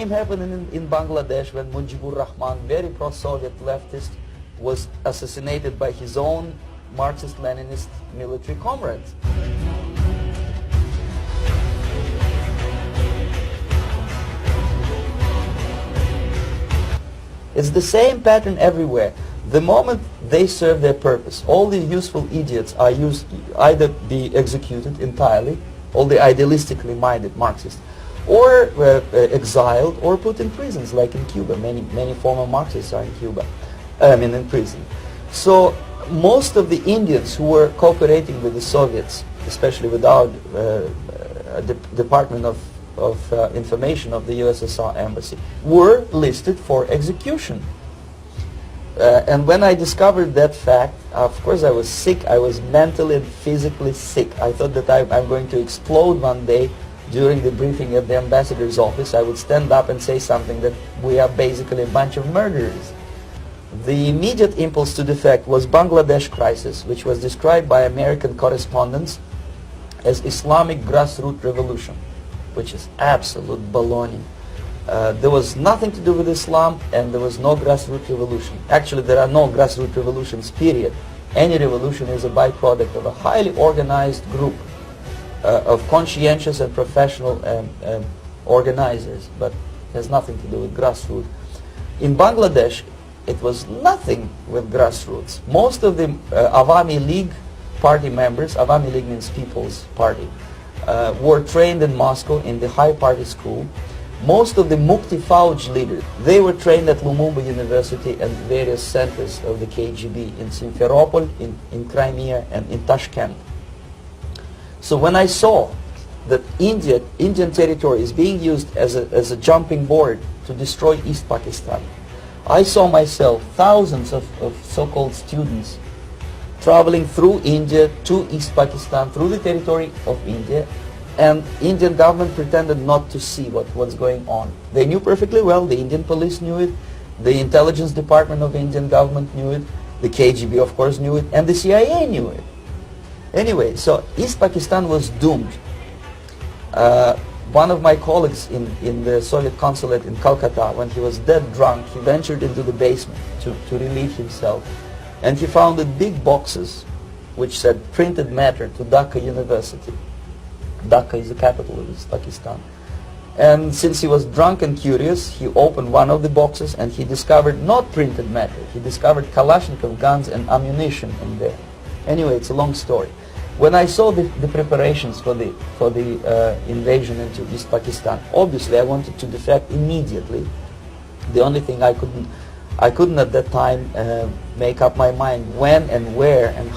same happened in Bangladesh when Mujibur Rahman, very pro-Soviet leftist, was assassinated by his own Marxist-Leninist military comrades. It's the same pattern everywhere. The moment they serve their purpose, all the useful idiots are either be executed entirely, all the idealistically minded Marxists, or exiled or put in prisons, like in Cuba. Many former Marxists are in Cuba, in prison. So most of the Indians who were cooperating with the Soviets, especially with our Department of Information of the USSR Embassy, were listed for execution. And when I discovered that fact, of course I was sick. I was mentally and physically sick. I thought that I'm going to explode one day during the briefing at the ambassador's office. I would stand up and say something that we are basically a bunch of murderers. The immediate impulse to defect was Bangladesh crisis, which was described by American correspondents as Islamic grassroots revolution, which is absolute baloney. There was nothing to do with Islam, and there was no grassroots revolution. Actually, there are no grassroots revolutions, period. Any revolution is a byproduct of a highly organized group of conscientious and professional organizers, but has nothing to do with grassroots. In Bangladesh, it was nothing with grassroots. Most of the Awami League party members, Awami League means People's Party, were trained in Moscow in the High Party School. Most of the Mukti Fauj leaders, they were trained at Lumumba University and various centers of the KGB in Simferopol, in Crimea, and in Tashkent. So when I saw that Indian territory is being used as a jumping board to destroy East Pakistan, I saw myself thousands of so-called students traveling through India to East Pakistan, through the territory of India, and Indian government pretended not to see what's going on. They knew perfectly well, the Indian police knew it, the intelligence department of the Indian government knew it, the KGB of course knew it, and the CIA knew it. Anyway, so East Pakistan was doomed. One of my colleagues in the Soviet consulate in Calcutta, when he was dead drunk, he ventured into the basement to relieve himself, and he found big boxes which said printed matter to Dhaka University. Dhaka is the capital of East Pakistan. And since he was drunk and curious, he opened one of the boxes and he discovered not printed matter. He discovered Kalashnikov guns and ammunition in there. Anyway, it's a long story. When I saw the preparations for the invasion into East Pakistan, obviously I wanted to defect immediately. The only thing I couldn't at that time make up my mind when and where and